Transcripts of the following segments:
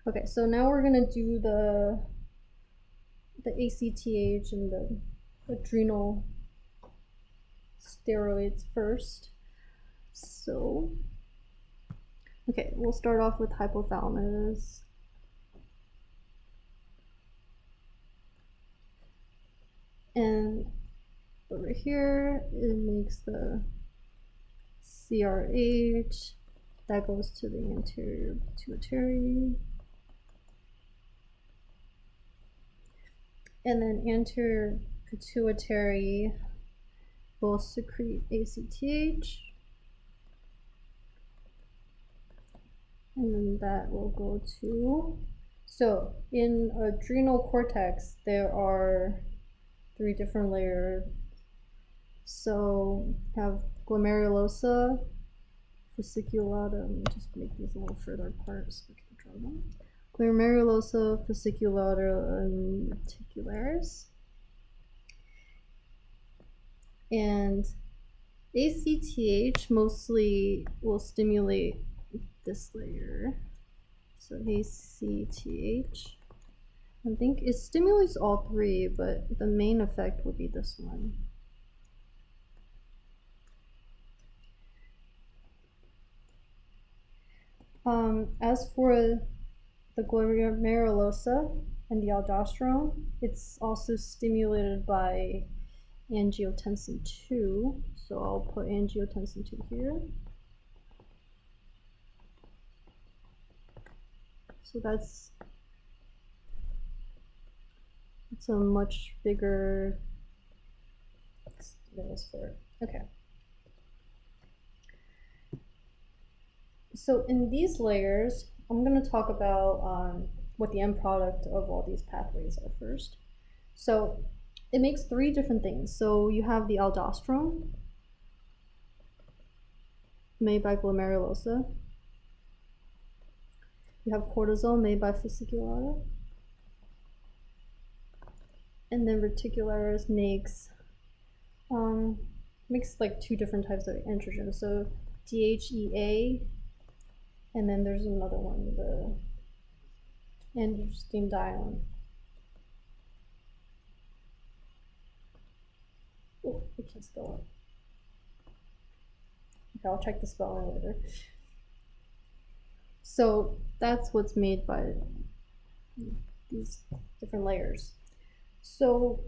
Okay, so now we're gonna do the ACTH and the adrenal steroids first. So, okay, we'll start off with hypothalamus. And over here, it makes the CRH that goes to the anterior pituitary. And then anterior pituitary will secrete ACTH. And then that will go to, so in adrenal cortex, there are 3 different layers. So have glomerulosa, fasciculata. Let me just make these a little further apart so we can draw them. Glomerulosa, fasciculata, and reticularis. And ACTH mostly will stimulate this layer. So ACTH, I think it stimulates all 3, but the main effect would be this one. As for the glomerulosa and the aldosterone, it's also stimulated by angiotensin 2. So I'll put angiotensin 2 here. So that's a much bigger stimulus for it. Okay. So in these layers, I'm going to talk about what the end product of all these pathways are first. So it makes 3 different things. So you have the aldosterone made by glomerulosa. You have cortisol made by fasciculata. And then reticularis makes like 2 different types of androgens. So DHEA, and then there's another one, the androstenedione. Oh, I can't spell it. Okay, I'll check the spelling later. So that's what's made by these different layers. So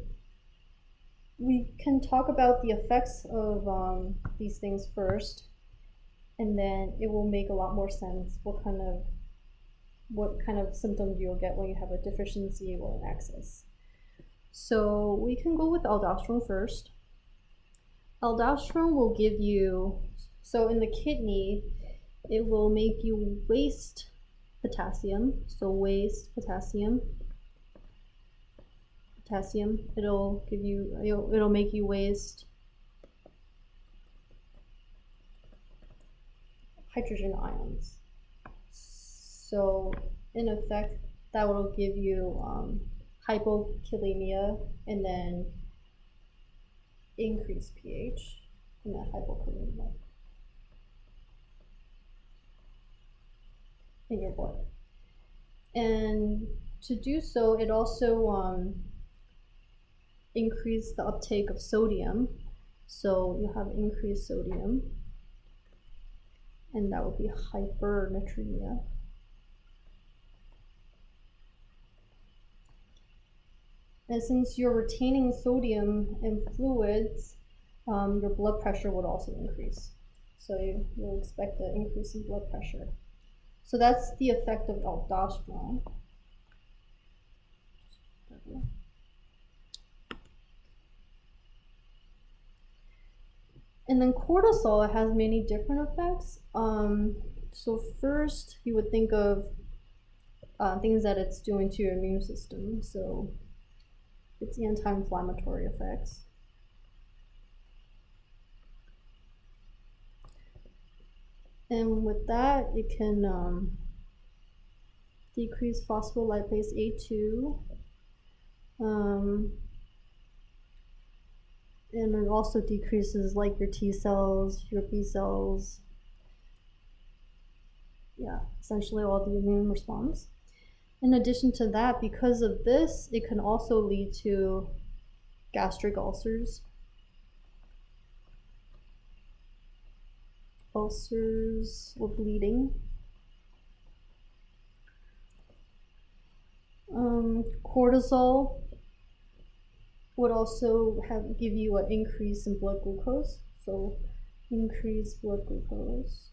we can talk about the effects of these things first, and then it will make a lot more sense what kind of symptoms you'll get when you have a deficiency or an excess. So we can go with aldosterone first. Aldosterone will give you, so in the kidney, it will make you waste potassium. So waste potassium. It'll give you, it'll make you waste hydrogen ions. So in effect, that will give you hypokalemia and then increased pH in that hypokalemia in your blood. And to do so, it also increase the uptake of sodium. So you have increased sodium, and that would be hypernatremia. And since you're retaining sodium in fluids, your blood pressure would also increase. So you'll expect an increase in blood pressure. So that's the effect of aldosterone. And then cortisol has many different effects. So first, you would think of things that it's doing to your immune system. So its anti-inflammatory effects. And with that, it can decrease phospholipase A2. And it also decreases like your T cells, your B cells. Yeah, essentially all the immune response. In addition to that, because of this, it can also lead to gastric ulcers, or bleeding. Cortisol would also give you an increase in blood glucose, so increased blood glucose.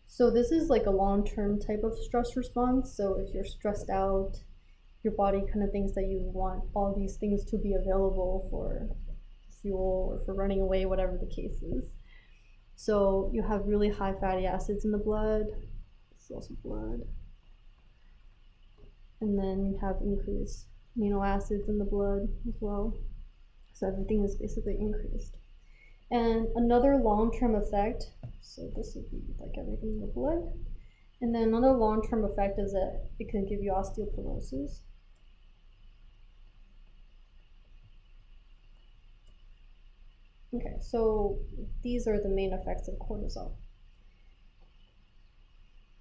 So this is like a long-term type of stress response. So if you're stressed out, your body kind of thinks that you want all these things to be available for fuel or for running away, whatever the case is. So you have really high fatty acids in the blood. This is also blood. And then you have increased amino acids in the blood as well. So everything is basically increased. And another long-term effect, so this would be like everything in the blood. And then another long-term effect is that it can give you osteoporosis. Okay, so these are the main effects of cortisol.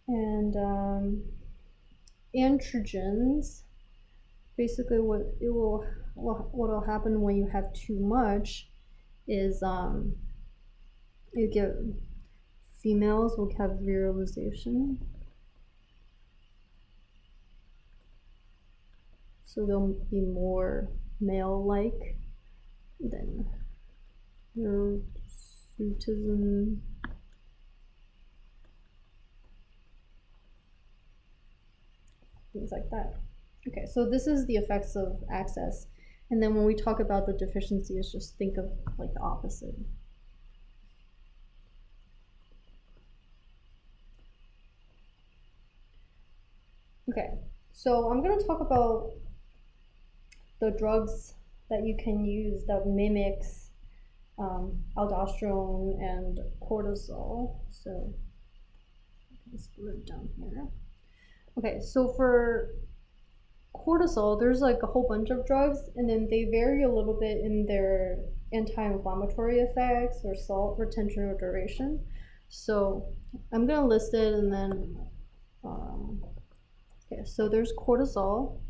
And androgens, basically what will happen when you have too much is you get females will have virilization. So they'll be more male-like than hirsutism. Things like that. Okay, so this is the effects of access. And then when we talk about the deficiencies, just think of like the opposite. Okay, so I'm going to talk about the drugs that you can use that mimics aldosterone and cortisol. So let's split it down here. Okay, so for cortisol, there's like a whole bunch of drugs, and then they vary a little bit in their anti-inflammatory effects or salt retention or duration. So I'm going to list it, and then okay, so there's cortisol,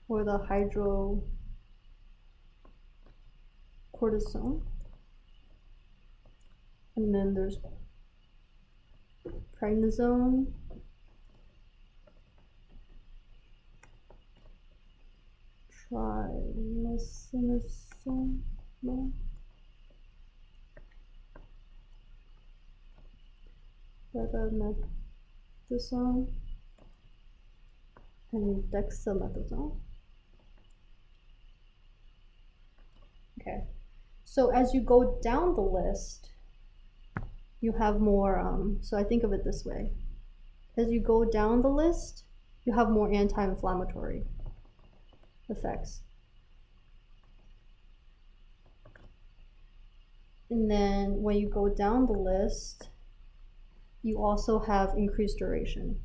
or the hydrocortisone, and then there's prednisone, trimethamine, betamethasone, and dexamethasone. Okay, so as you go down the list, you have more, so I think of it this way. As you go down the list, you have more anti-inflammatory effects. And then when you go down the list, you also have increased duration.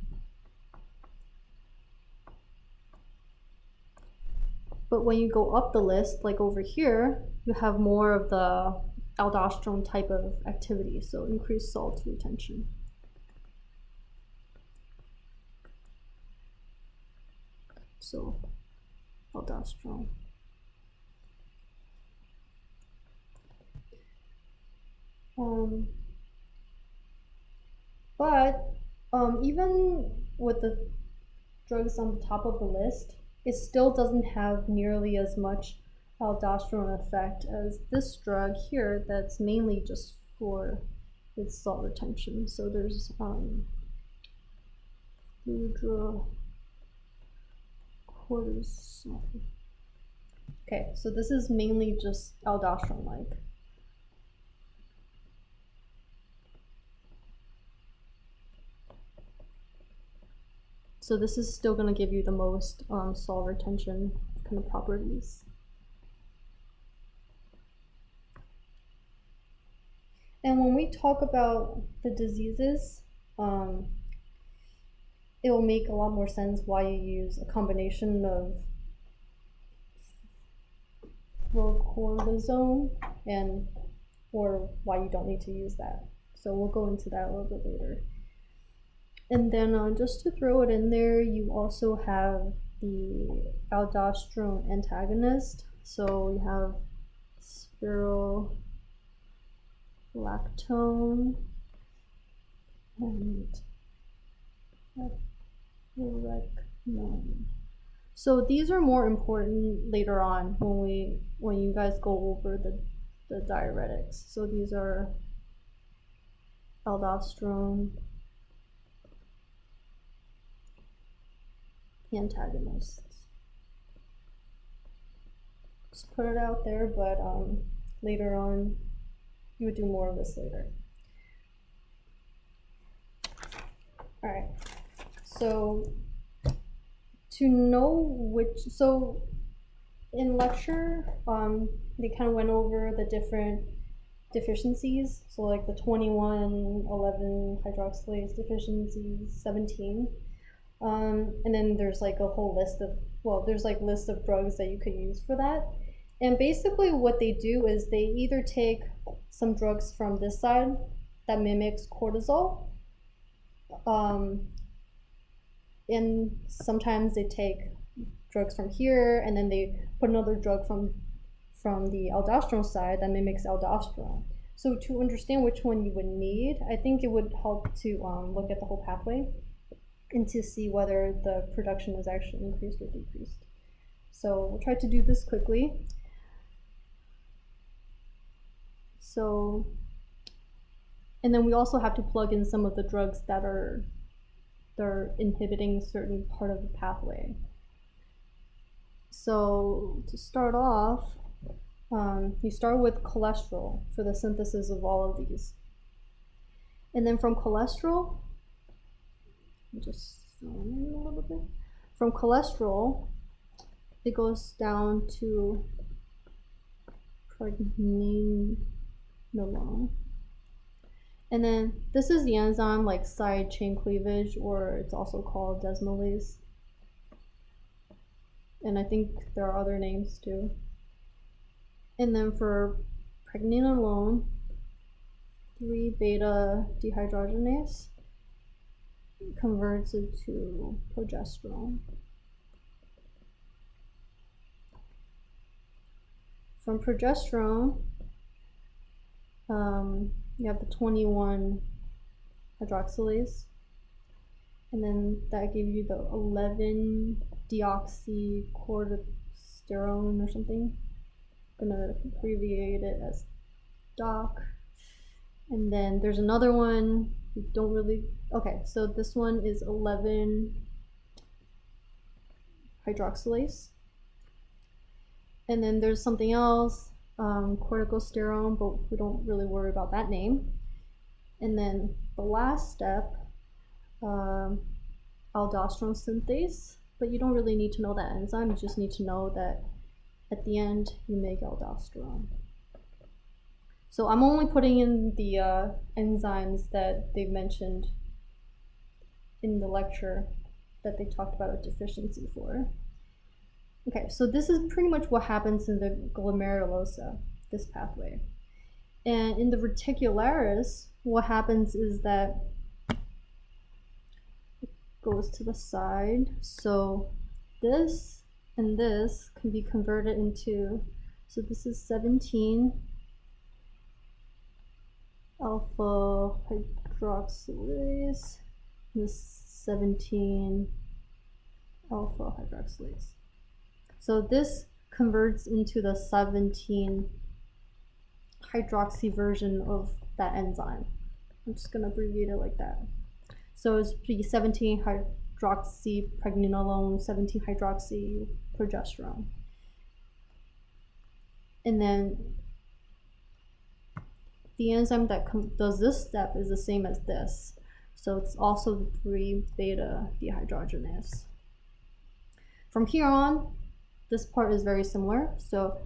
But when you go up the list, like over here, you have more of the aldosterone type of activity, so increased salt retention. So aldosterone. But even with the drugs on the top of the list, it still doesn't have nearly as much aldosterone effect as this drug here that's mainly just for its salt retention. So there's hydrocortisone. Okay, so this is mainly just aldosterone-like. So this is still going to give you the most salt retention kind of properties. And when we talk about the diseases, it will make a lot more sense why you use a combination of flucortisone or why you don't need to use that. So we'll go into that a little bit later. And then just to throw it in there, you also have the aldosterone antagonist. So you have spirulactone and epinephrine. So these are more important later on when you guys go over the diuretics. So these are aldosterone antagonists. Just put it out there, but later on you would do more of this later. All right. So to know which, so in lecture, they kind of went over the different deficiencies. So like the 21, 11 hydroxylase deficiencies, 17. And then there's like a whole list of, well, there's like list of drugs that you could use for that. And basically what they do is they either take some drugs from this side that mimics cortisol, and sometimes they take drugs from here and then they put another drug from the aldosterone side that mimics aldosterone. So to understand which one you would need, I think it would help to look at the whole pathway and to see whether the production is actually increased or decreased. So we'll try to do this quickly. So, and then we also have to plug in some of the drugs that are inhibiting a certain part of the pathway. So to start off, you start with cholesterol for the synthesis of all of these. And then from cholesterol, just zoom in a little bit. From cholesterol, it goes down to pregnenolone. And then this is the enzyme like side chain cleavage, or it's also called desmolase. And I think there are other names too. And then for pregnenolone, 3-beta dehydrogenase converts it to progesterone. From progesterone, you have the 21 hydroxylase, and then that gives you the 11 deoxycorticosterone or something. I'm gonna abbreviate it as DOC. And then there's another one we don't really, okay, so this one is 11 hydroxylase. And then there's something else, corticosterone, but we don't really worry about that name. And then the last step, aldosterone synthase, but you don't really need to know that enzyme, you just need to know that at the end you make aldosterone. So I'm only putting in the enzymes that they mentioned in the lecture that they talked about a deficiency for. Okay, so this is pretty much what happens in the glomerulosa, this pathway. And in the reticularis, what happens is that it goes to the side. So this and this can be converted into, so this is 17 alpha hydroxylase, this 17 alpha hydroxylase. So this converts into the 17 hydroxy version of that enzyme. I'm just going to abbreviate it like that. So it's 17 hydroxy pregnenolone, 17 hydroxy progesterone. And then the enzyme that does this step is the same as this. So it's also the 3-beta dehydrogenase. From here on, this part is very similar. So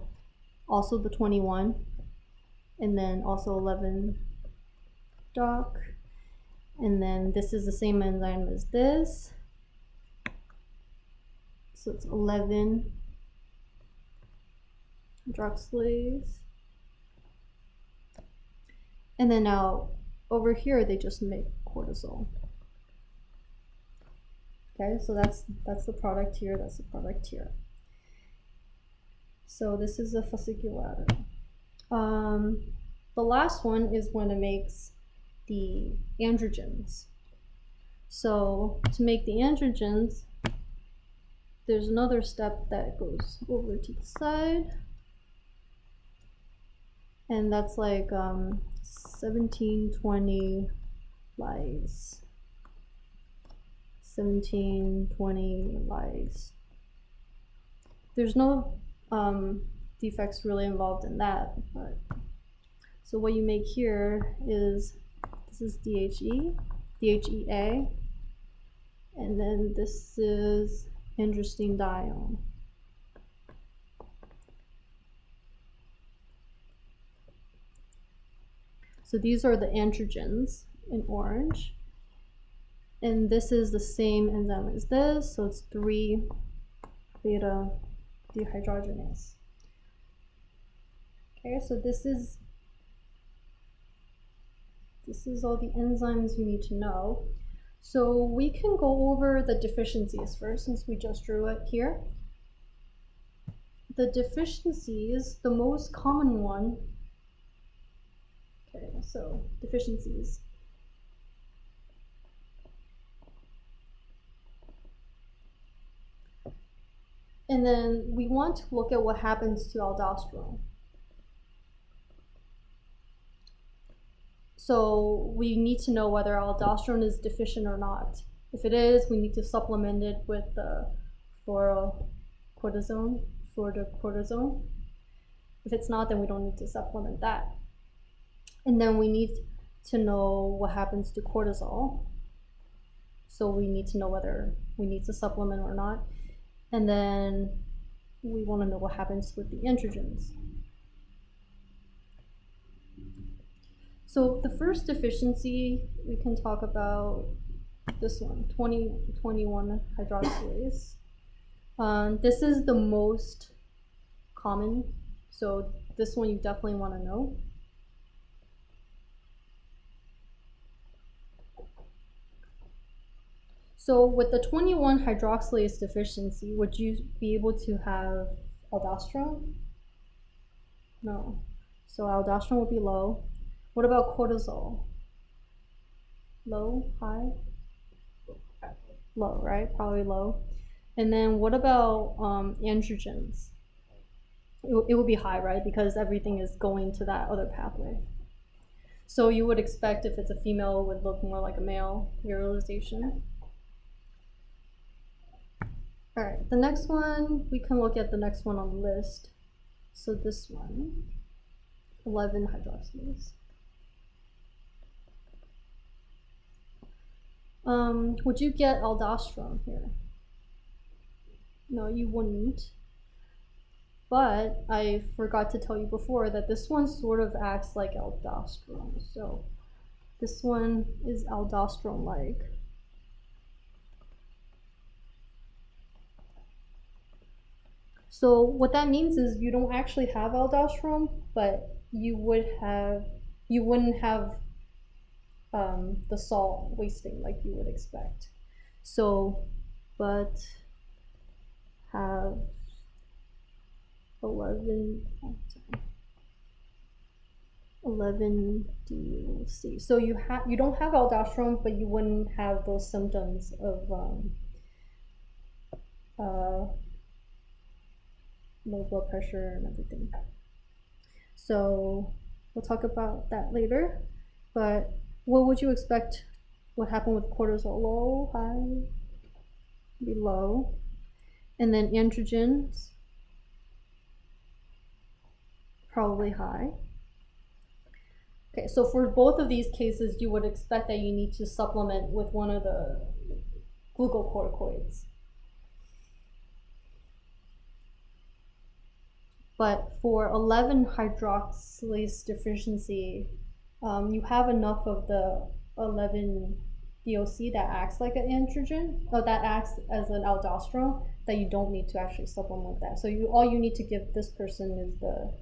also the 21, and then also 11 DOC. And then this is the same enzyme as this. So it's 11 hydroxylase. And then now over here they just make cortisol. Okay, so that's the product here, that's the product here. So this is a fasciculator. The last one is when it makes the androgens. So to make the androgens, there's another step that goes over to the side, and that's like 1720 lyase. 1720 lyase. There's no defects really involved in that, but so what you make here is, this is DHEA, and then this is androstenedione. So these are the androgens in orange, and this is the same enzyme as this, so it's 3-beta dehydrogenase. Okay, so this is all the enzymes you need to know. So we can go over the deficiencies first, since we just drew it here. The deficiencies, the most common one, okay, so deficiencies. And then we want to look at what happens to aldosterone. So we need to know whether aldosterone is deficient or not. If it is, we need to supplement it with the fluorocortisone. If it's not, then we don't need to supplement that. And then we need to know what happens to cortisol. So we need to know whether we need to supplement or not. And then we want to know what happens with the androgens. So the first deficiency, we can talk about this one, 21 hydroxylase. This is the most common, so this one you definitely want to know. So with the 21 hydroxylase deficiency, would you be able to have aldosterone? No. So aldosterone would be low. What about cortisol? Low, high? Low, right? Probably low. And then what about androgens? It would be high, right? Because everything is going to that other pathway. So you would expect if it's a female, it would look more like a male virilization. All right, the next one, we can look at the next one on the list. So this one, 11 hydroxylase. Would you get aldosterone here? No, you wouldn't. But I forgot to tell you before that this one sort of acts like aldosterone. So this one is aldosterone-like. So what that means is you don't actually have aldosterone, but you wouldn't have the salt wasting like you would expect. So, but have 11 DOC. So you don't have aldosterone, but you wouldn't have those symptoms of low blood pressure and everything. So we'll talk about that later. But what would you expect? What happened with cortisol? Low, high, be low, and then androgens probably high. Okay, so for both of these cases, you would expect that you need to supplement with one of the glucocorticoids. But for 11 hydroxylase deficiency, you have enough of the 11 DOC that acts like an androgen, or that acts as an aldosterone, that you don't need to actually supplement that. So all you need to give this person is the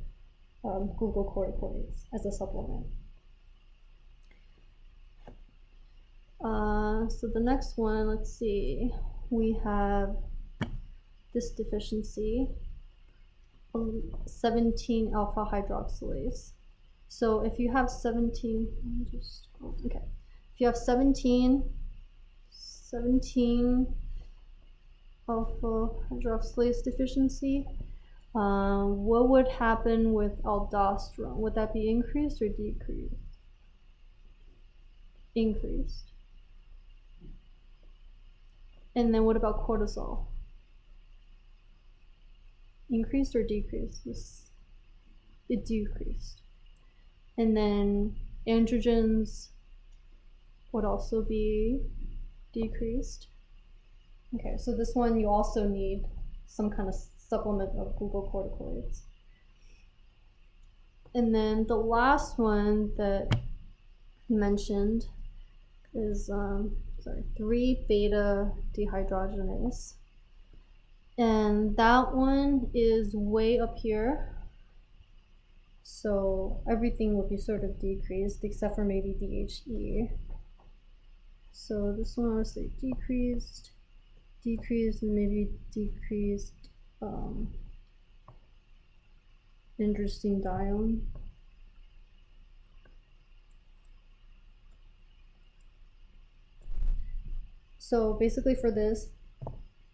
glucocorticoids as a supplement. So the next one, let's see, we have this deficiency, 17 alpha hydroxylase. So if you have 17, okay, if you have 17 alpha hydroxylase deficiency, what would happen with aldosterone? Would that be increased or decreased? Increased. And then what about cortisol? Increased or decreased? It decreased. And then androgens would also be decreased. Okay, so this one you also need some kind of supplement of glucocorticoids. And then the last one that you mentioned is 3-beta dehydrogenase. And that one is way up here. So everything would be sort of decreased except for maybe DHE. So this one I would say decreased, and maybe decreased androstenedione. So basically for this,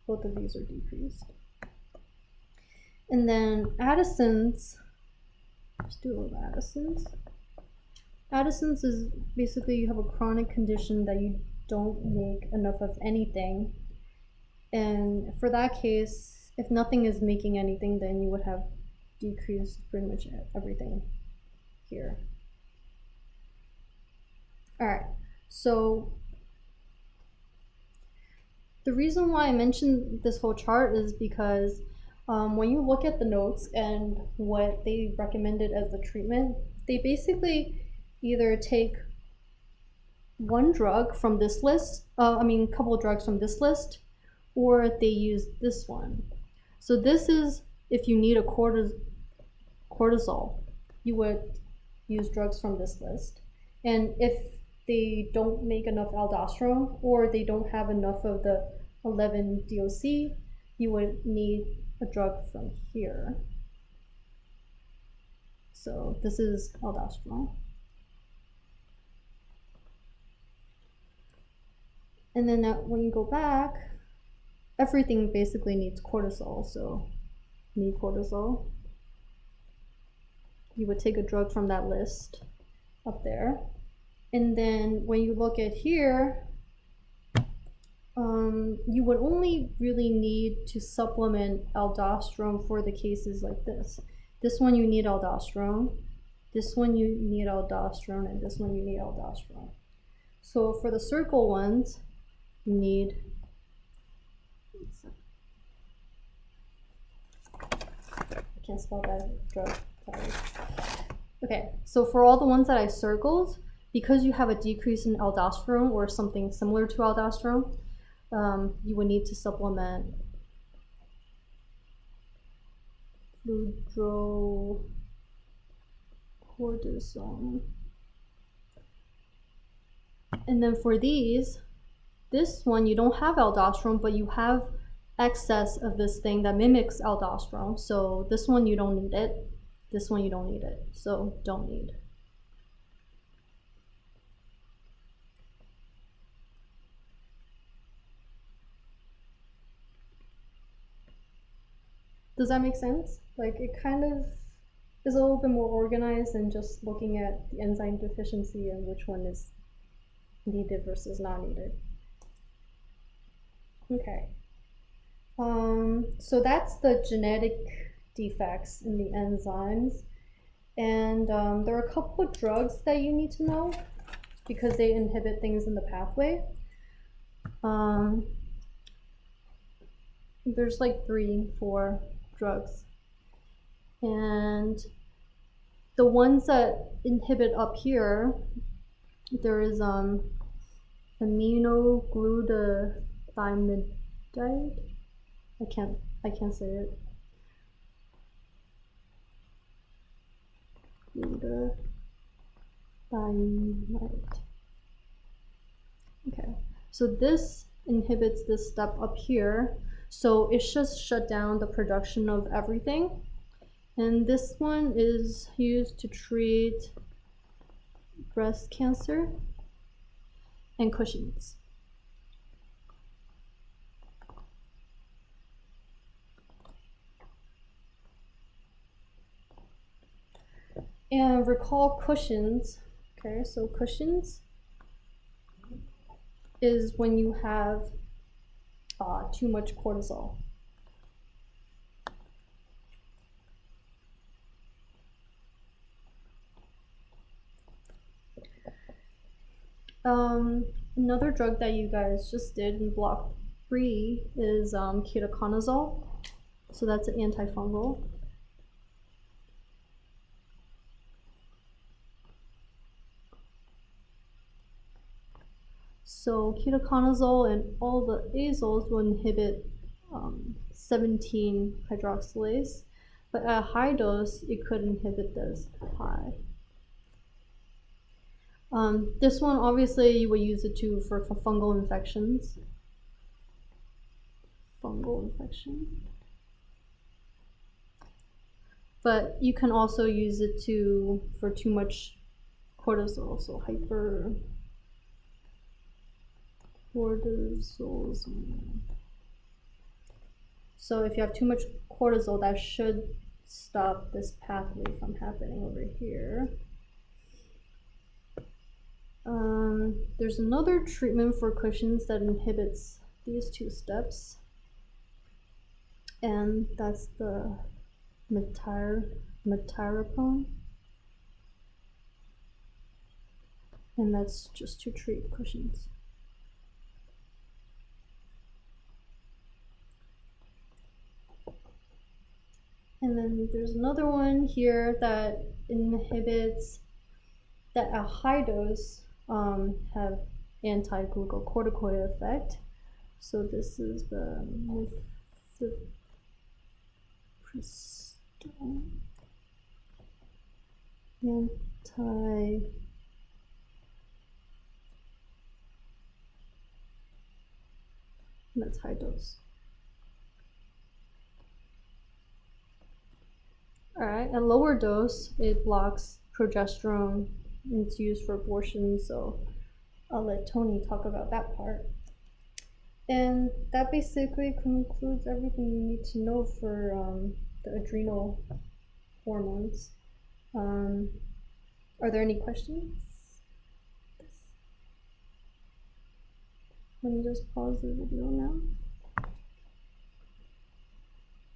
both of these are decreased. And then Addison's, let's do a little Addison's. Addison's is basically you have a chronic condition that you don't make enough of anything. And for that case, if nothing is making anything, then you would have decreased pretty much everything here. All right, so the reason why I mentioned this whole chart is because when you look at the notes and what they recommended as the treatment, they basically either take one drug from this list, a couple of drugs from this list, or they use this one. So this is if you need a cortisol, you would use drugs from this list. And if they don't make enough aldosterone or they don't have enough of the 11-DOC, you would need a drug from here. So this is aldosterone. And then when you go back, everything basically needs cortisol, so you need cortisol. You would take a drug from that list up there. And then when you look at here, you would only really need to supplement aldosterone for the cases like this. This one you need aldosterone, this one you need aldosterone, and this one you need aldosterone. So for the circle ones, you need, I can't spell that drug, sorry. Okay, so for all the ones that I circled, because you have a decrease in aldosterone or something similar to aldosterone, you would need to supplement fludrocortisone. And then for these, this one you don't have aldosterone, but you have excess of this thing that mimics aldosterone. So this one you don't need it. This one you don't need it. So don't need. Does that make sense? Like it kind of is a little bit more organized than just looking at the enzyme deficiency and which one is needed versus not needed. Okay. So that's the genetic defects in the enzymes. And there are a couple of drugs that you need to know because they inhibit things in the pathway. There's like 3, 4 drugs. And the ones that inhibit up here, there is aminoglutamide. I can't say it. Glutamide. Okay, so this inhibits this step up here. So it should shut down the production of everything. And this one is used to treat breast cancer and Cushing's. And recall Cushing's. Okay, so Cushing's is when you have too much cortisol. Another drug that you guys just did in block 3 is ketoconazole. So that's an antifungal. So ketoconazole and all the azoles will inhibit 17-hydroxylase, but at a high dose, it could inhibit this high. This one, obviously, you would use it too for fungal infections. Fungal infection. But you can also use it for too much cortisol, so hypercortisolism. So if you have too much cortisol, that should stop this pathway from happening over here. There's another treatment for Cushing's that inhibits these two steps, and that's the metirapone, and that's just to treat Cushing's. And then there's another one here that inhibits, that at high dose have anti-glucocorticoid effect. So this is the that's high dose. Alright, at lower dose, it blocks progesterone. It's used for abortion, so I'll let Tony talk about that part. And that basically concludes everything you need to know for the adrenal hormones. Are there any questions? Let me just pause the video now.